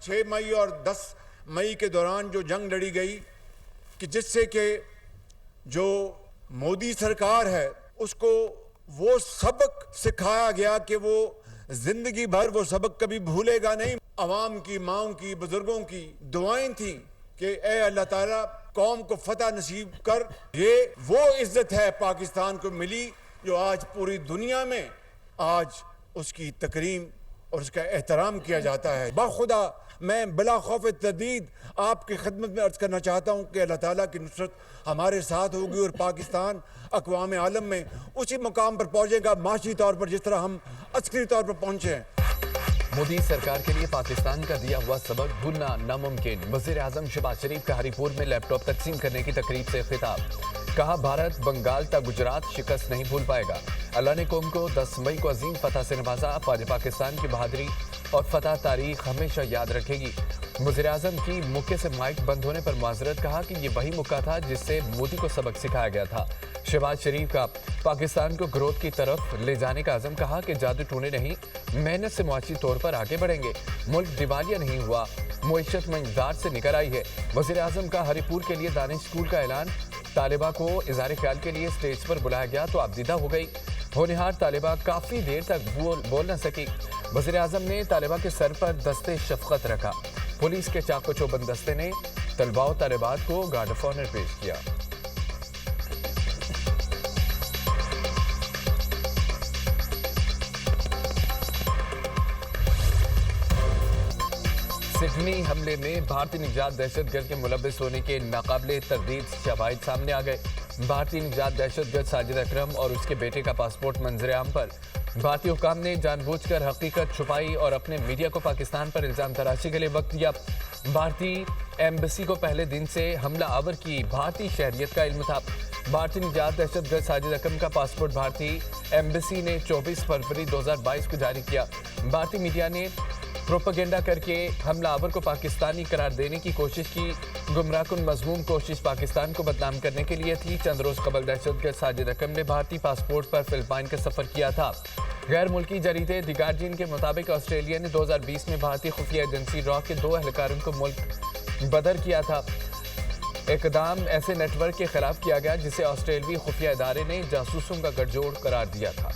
6 मई और 10 मई के दौरान जो जंग लड़ी गई कि जिससे कि जो मोदी सरकार है उसको वो सबक सिखाया गया कि वो जिंदगी भर वो सबक कभी भूलेगा नहीं। अवाम की, माओं की, बुजुर्गों की दुआएं थी कि ए अल्लाह ताला कौम को फतह नसीब कर। ये वो इज्जत है पाकिस्तान को मिली जो आज पूरी दुनिया में आज उसकी तकरीम और उसका एहतराम किया जाता है। बाखुदा मैं बिला खौफ तदीद आपकी खिदमत में अर्ज करना चाहता हूँ कि अल्लाह ताला की नुसरत हमारे साथ होगी और पाकिस्तान अक़वाम आलम में उसी मुकाम पर पहुँचेगा माशी तौर पर जिस तरह हम अस्करी तौर पर पहुँचे हैं। मोदी सरकार के लिए पाकिस्तान का दिया हुआ सबक भूलना नामुमकिन। वज़ीर आज़म शहबाज शरीफ का हरीपुर में लैपटॉप तकसीम करने की तकरीब से खिताब। कहा भारत बंगाल तक गुजरात शिकस्त नहीं भूल पाएगा। अल्लाह ने कौम को 10 मई को अजीम फतह से नवाजा। अफवाज पाकिस्तान की बहादुरी और फतह तारीख हमेशा याद रखेगी। वज़ीर आज़म की मौके से माइक बंद होने पर माजरत। कहा कि ये वही मौका था जिससे मोदी को सबक सिखाया गया था। शहबाज शरीफ का पाकिस्तान को ग्रोथ की तरफ ले जाने का अज़म। कहा कि जादू टूने नहीं, मेहनत से मुआशी तौर पर आगे बढ़ेंगे। मुल्क दिवालिया नहीं हुआ, मुईशत मंजदार से निकल आई है। वज़ीर आज़म का हरीपुर के लिए दानिश स्कूल का ऐलान। तालिबा को इज़हार ख्याल के लिए स्टेज पर बुलाया गया तो आबदीदा हो गई। होनहार तालिबा काफ़ी देर तक बोल न सकी। वज़ीर आज़म ने तालिबा के सर पर दस्ते शफ़क़त रखा। पुलिस के चाको चौबंद दस्ते ने तलबा और तालिबात को गार्ड ऑफ ऑनर पेश किया। सिडनी हमले में भारतीय निजात दहशतगर्द के मुलव्विस होने के नाकाबिले तरदीद शवाहिद सामने आ गए। भारतीय निजात दहशतगर्द साजिद अकरम और उसके बेटे का पासपोर्ट मंजर-ए-आम पर। भारतीय हुकाम ने जानबूझकर हकीकत छुपाई और अपने मीडिया को पाकिस्तान पर इल्जाम तराशी के लिए वक्त दिया। भारतीय एम्बेसी को पहले दिन से हमला आवर की भारतीय शहरियत का इल्म था। भारतीय निजात दहशतगर्द साजिद अकरम का पासपोर्ट भारतीय एम्बेसी ने 24 फरवरी 2022 को जारी किया। भारतीय मीडिया ने प्रोपेगेंडा करके हमलावर को पाकिस्तानी करार देने की कोशिश की। गुमराहकुन मज़मूम कोशिश पाकिस्तान को बदनाम करने के लिए थी। चंद रोज कबल दहशतगर्द साजिद अकरम ने भारतीय पासपोर्ट पर फिलिपाइन का सफर किया था। गैर मुल्की जरीदे द गार्जियन के मुताबिक ऑस्ट्रेलिया ने 2020 में भारतीय खुफिया एजेंसी रॉ के 2 एहलकारों को मुल्क बदर किया था। इकदाम ऐसे नेटवर्क के खिलाफ किया गया जिसे ऑस्ट्रेलियाई खुफिया इदारे ने जासूसों का गठजोड़ करार दिया था।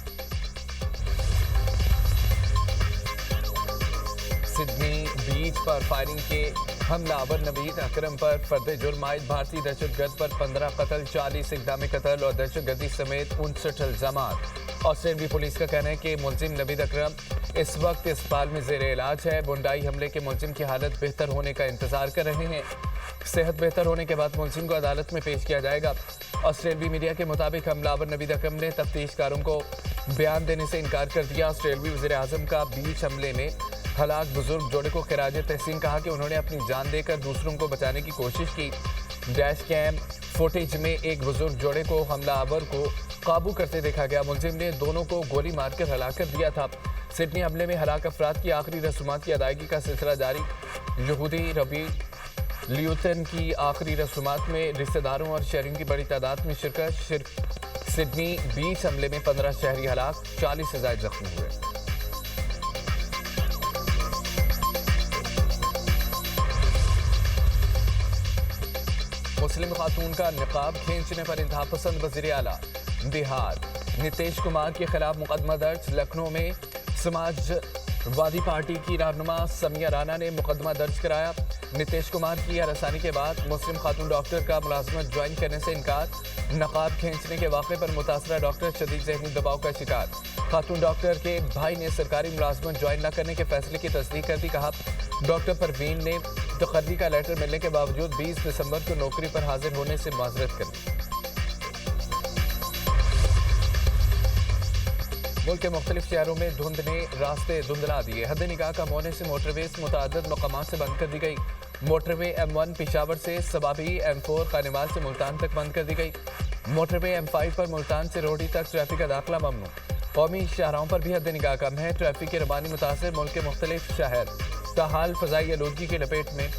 सिडनी बीच पर फायरिंग के हमलावर नवीद अकरम पर फर्द जुर्म आयद। भारतीय दहशतगर्द पर 15 कत्ल, 40 इक़दाम कत्ल और दहशतगर्दी समेत 59 इल्जामात। ऑस्ट्रेलियाई पुलिस का कहना है कि मुलजिम नवीद अकरम इस वक्त अस्पताल में ज़ेर इलाज है। बुंडाई हमले के मुलजिम की हालत बेहतर होने का इंतजार कर रहे हैं। सेहत बेहतर होने के बाद मुलजिम को अदालत में पेश किया जाएगा। ऑस्ट्रेलियाई मीडिया के मुताबिक हमलावर नवीद अकरम ने तफ्तीशकारों को बयान देने से इनकार कर दिया। ऑस्ट्रेलियाई वज़ीर आज़म का बीच हमले में हलाक बुजुर्ग जोड़े को खिराज तहसीन। कहा कि उन्होंने अपनी जान देकर दूसरों को बचाने की कोशिश की। डैश कैम फुटेज में एक बुजुर्ग जोड़े को हमलावर को काबू करते देखा गया। मुलजिम ने दोनों को गोली मारकर हलाक कर दिया था। सिडनी हमले में हलाक अफराद की आखिरी रसूमात की अदायगी का सिलसिला जारी। यहूदी रबी लियूटन की आखिरी रसूमात में रिश्तेदारों और शहरियों की बड़ी तादाद में शिरकत। सिडनी बीच हमले में 15 शहरी हलाक, 40 से ज़ायद जख्मी हुए। मुस्लिम खातून का निकाब खींचने पर इंतहा पसंद वज़ीर आला। बिहार नीतीश कुमार के खिलाफ मुकदमा दर्ज। लखनऊ में समाजवादी पार्टी की रहनुमा समिया राना ने मुकदमा दर्ज कराया। नीतीश कुमार की हरासानी के बाद मुस्लिम खातून डॉक्टर का मुलाजमत ज्वाइन करने से इनकार। नकाब खींचने के वाक़े पर मुतासरा डॉक्टर शदीद ज़हनी दबाव का शिकार। खातून डॉक्टर के भाई ने सरकारी मुलाजमत ज्वाइन न करने के फैसले की तस्दीक कर दी। कहा डॉक्टर परवीन ने तकर्री का लेटर मिलने के बावजूद 20 दिसंबर को नौकरी पर हाजिर होने से माजरत कर दी। मुल्क के मुख्तलिफ शहरों में धुंध ने रास्ते धुंधला दिए। हद निगाह कम होने से मोटरवेज मुतअद्दिद मकामात से बंद कर दी गई। मोटरवे M1 पेशावर से सबाबी, M4 खानेवाल से मुल्तान तक बंद कर दी गई। मोटरवे M5 पर मुल्तान से रोहड़ी तक ट्रैफिक का दाखिला ममनू। कौमी शाहराहों पर भी हद निगाह कम है। ट्रैफिक की रवानी मुतासर मुल्क के मुख्तलिफ शहर ताहाल फ़ज़ाई आलूदगी की लपेट में।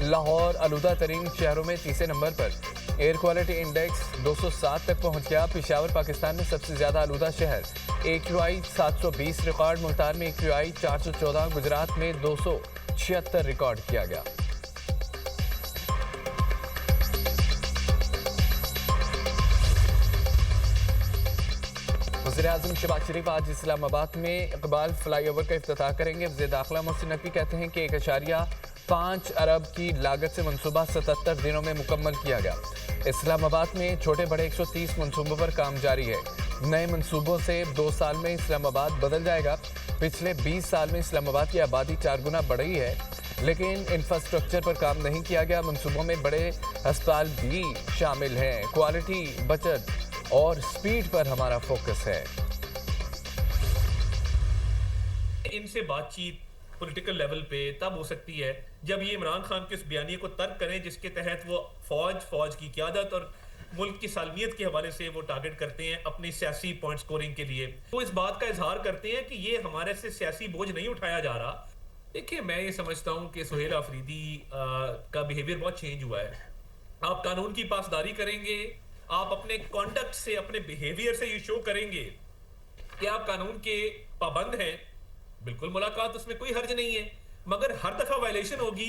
लाहौर आलूदा तरीन शहरों में तीसरे नंबर पर। एयर क्वालिटी इंडेक्स 207 तक पहुंच गया। पेशावर पाकिस्तान में सबसे ज़्यादा आलूदा शहर। AQI 720 record. मुल्तान में AQI 414। गुजरात में 200 76 रिकॉर्ड किया गया। वज़ीर-ए-आज़म शहबाज शरीफ आज इस्लामाबाद में इकबाल फ्लाईओवर का इफ्तिताह करेंगे। वज़ीर दाखिला मोहसिन नकवी कहते हैं कि 1.5 अरब की लागत से मंसूबा 77 दिनों में मुकम्मल किया गया। इस्लामाबाद में छोटे बड़े 130 मंसूबों पर काम जारी है। नए मंसूबों से 2 साल में इस्लामाबाद बदल जाएगा। पिछले 20 साल में इस्लामाबाद की आबादी 4 गुना बढ़ी है, लेकिन इंफ्रास्ट्रक्चर पर काम नहीं किया गया। मंसूबों में बड़े अस्पताल भी शामिल हैं। क्वालिटी, बचत और स्पीड पर हमारा फोकस है। इनसे बातचीत पॉलिटिकल लेवल पे तब हो सकती है जब ये इमरान खान के उस बयानिए को तर्क करें जिसके तहत वो फौज की क़यादत और मुल्क की सालमियत के हवाले से वो टारगेट करते हैं अपनी सियासी पॉइंट स्कोरिंग के लिए। वो इस बात का इजहार करते हैं कि ये हमारे से सियासी बोझ नहीं उठाया जा रहा। देखिए, मैं ये समझता हूँ कि सुहेल आफरीदी का बिहेवियर बहुत चेंज हुआ है। आप कानून की पासदारी करेंगे, आप अपने कॉन्डक्ट से, अपने बिहेवियर से ये शो करेंगे कि आप कानून के पाबंद हैं। बिल्कुल मुलाकात, उसमें कोई हर्ज नहीं है, मगर हर दफा वायलेशन होगी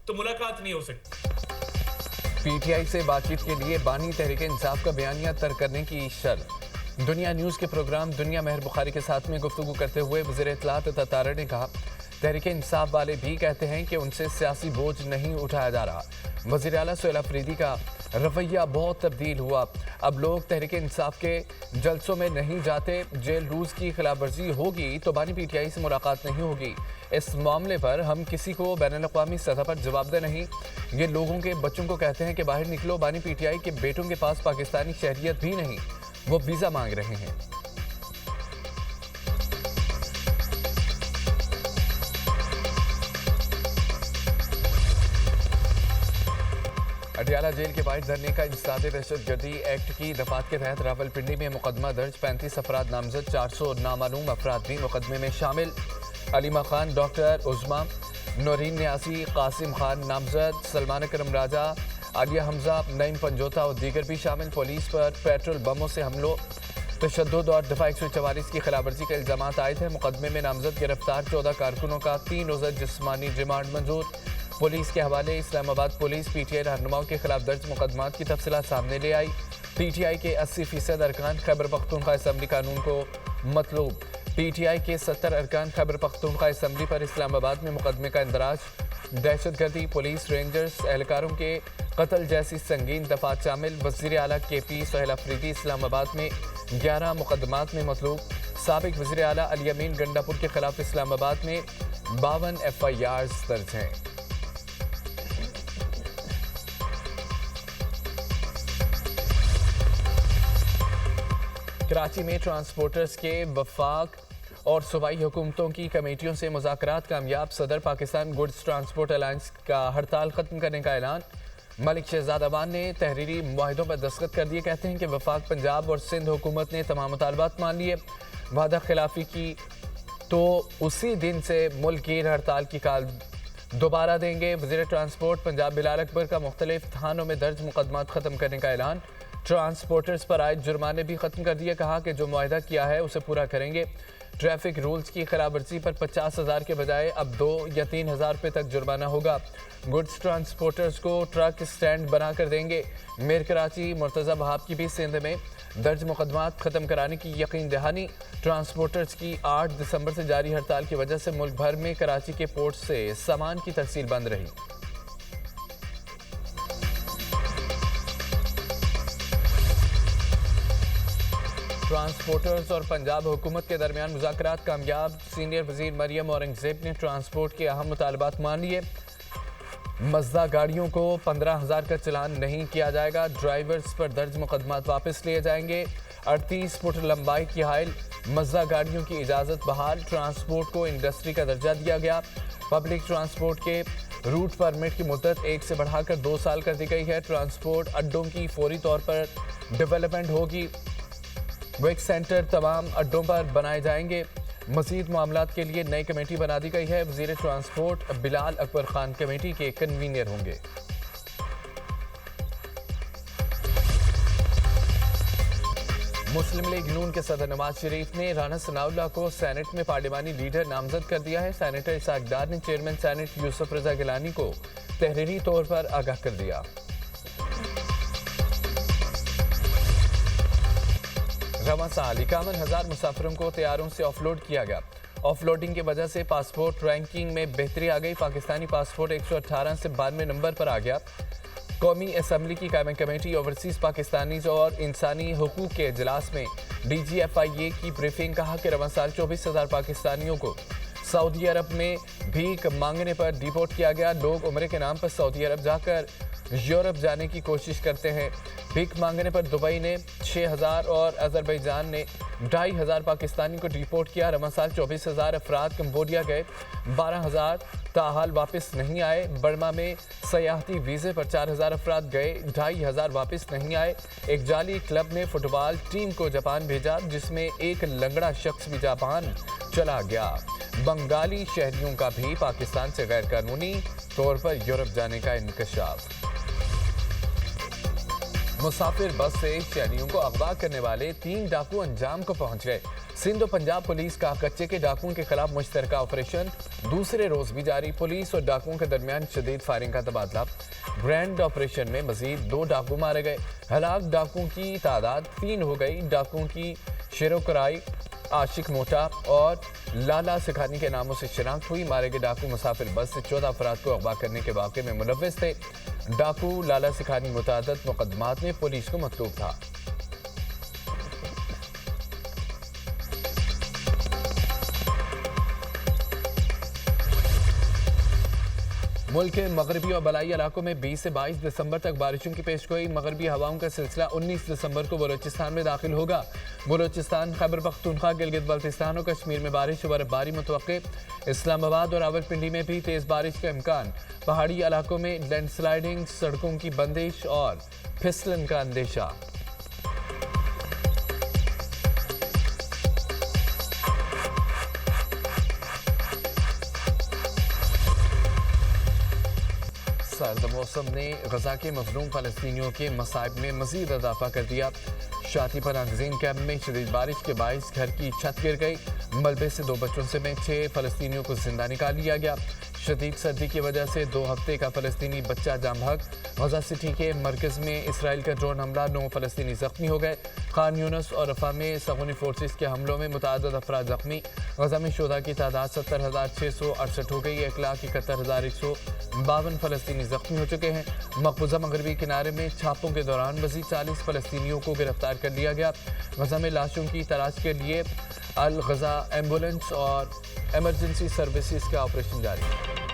तो मुलाकात नहीं हो सकती। पीटीआई से बातचीत के लिए बानी तहरीक इंसाफ का बयानिया तर्क करने की शर्त। दुनिया न्यूज़ के प्रोग्राम दुनिया मेहर बुखारी के साथ में गुफ्तगू करते हुए वज़ीर इत्तलात तारड़ ने कहा, तहरीक इंसाफ वाले भी कहते हैं कि उनसे सियासी बोझ नहीं उठाया जा रहा। वज़ीर आला सुहेल आफरीदी का रवैया बहुत तब्दील हुआ। अब लोग तहरीक इंसाफ के जलसों में नहीं जाते। जेल रूल्स की खिलाफ वर्जी होगी तो बानी पीटीआई से मुलाकात नहीं होगी। इस मामले पर हम किसी को बैनुल-अक़वामी सतह पर जवाबदेह नहीं। ये लोगों के बच्चों को कहते हैं कि बाहर निकलो। बानी पीटीआई के बेटों के पास पाकिस्तानी शहरियत भी नहीं, वो वीज़ा मांग रहे हैं। अडियाला जेल के बाहर धरने का इंसदाद दहशतगर्दी एक्ट की दफात के तहत रावलपिंडी में मुकदमा दर्ज। 35 अफराद नामजद, 400 नामालूम अफराद भी मुकदमे में शामिल। अलीमा खान, डॉक्टर उज़मा, नौरीन न्यासी, कासिम खान नामजद, सलमान अकरम राजा, आलिया हमजा, नईम पंजोता और दीगर भी शामिल। पुलिस पर पेट्रोल बमों से हमलों, तशद्दुद और दफ़ा 144 की खिलाफवर्जी के इल्ज़ाम आयद हैं। मुकदमे में नामजद गिरफ्तार 14 कारकुनों का 3 रोज़ा जिस्मानी रिमांड मंजूर। पुलिस के हवाले इस्लामाबाद पुलिस पीटीआई रहनुमाओं के खिलाफ दर्ज मुकदमात की तफसीलात सामने ले आई। पीटीआई के 80% अरकान खैबर पख्तूनख्वा असम्बली कानून को मतलूब। पीटीआई के 70 अरकान खैबर पख्तूनख्वा असम्बली पर इस्लामाबाद में मुकदमे का इंदराज। दहशतगर्दी, पुलिस, रेंजर्स एहलकारों के कत्ल जैसी संगीन दफात शामिल। वज़ीर आला KP सुहेल आफरीदी इस्लामाबाद में 11 मुकदमात में मतलूब। साबिक वज़ीर आला अली अमीन गंडापुर के खिलाफ इस्लामाबाद में 52 FIRs दर्ज हैं। कराची में ट्रांसपोर्टर्स के वफाक और सूबाई हुकूमतों की कमेटियों से मुज़ाकरात कामयाब। सदर पाकिस्तान गुड्स ट्रांसपोर्ट अलायंस का हड़ताल ख़त्म करने का ऐलान। मलिक शहजाद अवान ने तहरीरी मुआहिदों पर दस्तखत कर दिए। कहते हैं कि वफाक पंजाब और सिंध हुकूमत ने तमाम मुतालबात मान लिए। वादा खिलाफी की तो उसी दिन से मुल्क गिर हड़ताल की काल दोबारा देंगे। वज़ीर ट्रांसपोर्ट पंजाब बिलाल अकबर का मुख्तलिफ थानों में दर्ज मुकदमात ख़त्म करने का ऐलान। ट्रांसपोर्टर्स पर आए जुर्माने भी ख़त्म कर दिए। कहा कि जो मुआहिदा किया है उसे पूरा करेंगे। ट्रैफिक रूल्स की खिलाफवर्जी पर 50,000 के बजाय अब 2 या 3,000 रुपये तक जुर्माना होगा। गुड्स ट्रांसपोर्टर्स को ट्रक स्टैंड बना कर देंगे। मेयर कराची मुर्तज़ा वहाब की भी सिंध में दर्ज मुकदमात ख़त्म कराने की यकीन दहानी। ट्रांसपोर्टर्स की 8 दिसंबर से जारी हड़ताल की वजह से मुल्क भर में कराची के पोर्ट से सामान की तरसील बंद रही। ट्रांसपोर्टर्स और पंजाब हुकूमत के दरमियान मुज़ाकरात कामयाब। सीनियर वज़ीर मरियम औरंगज़ेब ने ट्रांसपोर्ट के अहम मुतालबात मान लिए। मज़दा गाड़ियों को 15,000 का चलान नहीं किया जाएगा। ड्राइवर्स पर दर्ज मुकदमात वापस लिए जाएंगे। 38 फुट लंबाई की हाइल मज़दा गाड़ियों की इजाज़त बहाल। ट्रांसपोर्ट को इंडस्ट्री का दर्जा दिया गया। पब्लिक ट्रांसपोर्ट के रूट परमिट की मुद्दत 1 से बढ़ाकर 2 साल कर दी गई है। ट्रांसपोर्ट अड्डों की फौरी तौर पर डेवलपमेंट होगी। वेक सेंटर तमाम अड्डों पर बनाए जाएंगे। मज़ीद मामलात के लिए नई कमेटी बना दी गई है। वज़ीर ट्रांसपोर्ट बिलाल अकबर खान कमेटी के कन्वीनर होंगे। مسلم لیگ نون کے صدر نواز شریف نے رانا ثناء اللہ کو سینٹ میں پارلیمانی لیڈر نامزد کر دیا ہے۔ سینیٹر اسحاق ڈار نے چیئرمین سینٹ یوسف رضا گیلانی کو تحریری طور پر آگاہ کر دیا۔ رواں سال 51,000 مسافروں کو طیاروں سے آف لوڈ کیا گیا۔ آف لوڈنگ کی وجہ سے پاسپورٹ رینکنگ میں بہتری آ گئی۔ پاکستانی پاسپورٹ 118 سے 92 نمبر پر آ گیا۔ قومی اسمبلی کی قائمہ کمیٹی اوورسیز پاکستانیز اور انسانی حقوق کے اجلاس میں ڈی جی ایف آئی اے کی بریفنگ، کہا کہ رواں سال 24,000 پاکستانیوں کو سعودی عرب میں بھیک مانگنے پر ڈیپورٹ کیا گیا۔ لوگ عمرے کے نام پر سعودی عرب جا کر یورپ جانے کی کوشش کرتے ہیں۔ بھیک مانگنے پر دبئی نے 6,000 اور آذربائیجان نے 2,500 پاکستانی کو ڈیپورٹ کیا۔ رواں سال 24,000 افراد کمبوڈیا گئے، 12,000 تاحال واپس نہیں آئے۔ برما میں سیاحتی ویزے پر 4,000 افراد گئے، 2,500 واپس نہیں آئے۔ ایک جعلی کلب نے فٹ بال ٹیم کو جاپان بھیجا، جس میں ایک لنگڑا شخص بھی جاپان چلا گیا۔ بنگالی شہریوں کا بھی پاکستان سے غیر قانونی طور پر یورپ جانے کا انکشاف۔ مسافر بس سے شہریوں کو اغوا کرنے والے 3 ڈاکو انجام کو پہنچ گئے۔ سندھ و پنجاب پولیس کا کچے کے ڈاکوؤں کے خلاف مشترکہ آپریشن دوسرے روز بھی جاری۔ پولیس اور ڈاکوؤں کے درمیان شدید فائرنگ کا تبادلہ۔ گرینڈ آپریشن میں مزید 2 ڈاکو مارے گئے۔ ہلاک ڈاکوؤں کی تعداد 3 ہو گئی۔ ڈاکوؤں کی شیرو کرائی، عاشق موٹا اور لالا سکھانی کے ناموں سے شناخت ہوئی۔ مارے گئے ڈاکو مسافر بس سے 14 افراد کو اغوا کرنے کے واقعے میں ملوث تھے۔ ڈاکو لالا سکھانی متعدد مقدمات میں پولیس کو مطلوب تھا۔ ملک کے مغربی اور بالائی علاقوں میں 20 سے 22 دسمبر تک بارشوں کی پیشگوئی۔ مغربی ہواؤں کا سلسلہ 19 دسمبر کو بلوچستان میں داخل ہوگا۔ بلوچستان، خیبر پختونخوا، گلگت بلتستان اور کشمیر میں بارش و برفباری متوقع۔ اسلام آباد اور راولپنڈی میں بھی تیز بارش کا امکان۔ پہاڑی علاقوں میں لینڈ سلائیڈنگ، سڑکوں کی بندش اور پھسلن کا اندیشہ۔ سرد موسم نے غزہ کے مظلوم فلسطینیوں کے مصائب میں مزید اضافہ کر دیا۔ شاتی پناہ کیمپ میں شدید بارش کے باعث گھر کی چھت گر گئی۔ ملبے سے 2 بچوں سمیت 6 فلسطینیوں کو زندہ نکال لیا گیا۔ شدید سردی کی وجہ سے 2 ہفتے کا فلسطینی بچہ جاں بحق۔ غزہ سٹی کے مرکز میں اسرائیل کا ڈرون حملہ، 9 فلسطینی زخمی ہو گئے۔ خان یونس اور رفح میں سغونی فورسز کے حملوں میں متعدد افراد زخمی۔ غزہ میں شہداء کی تعداد 70,668 ہو گئی۔ 1,71,152 فلسطینی زخمی ہو چکے ہیں۔ مقبوضہ مغربی کنارے میں چھاپوں کے دوران مزید 40 فلسطینیوں کو گرفتار کر لیا گیا۔ غزہ میں لاشوں کی تلاش کے لیے الغزہ ایمبولینس اور ایمرجنسی سروسز کا آپریشن جاری ہے۔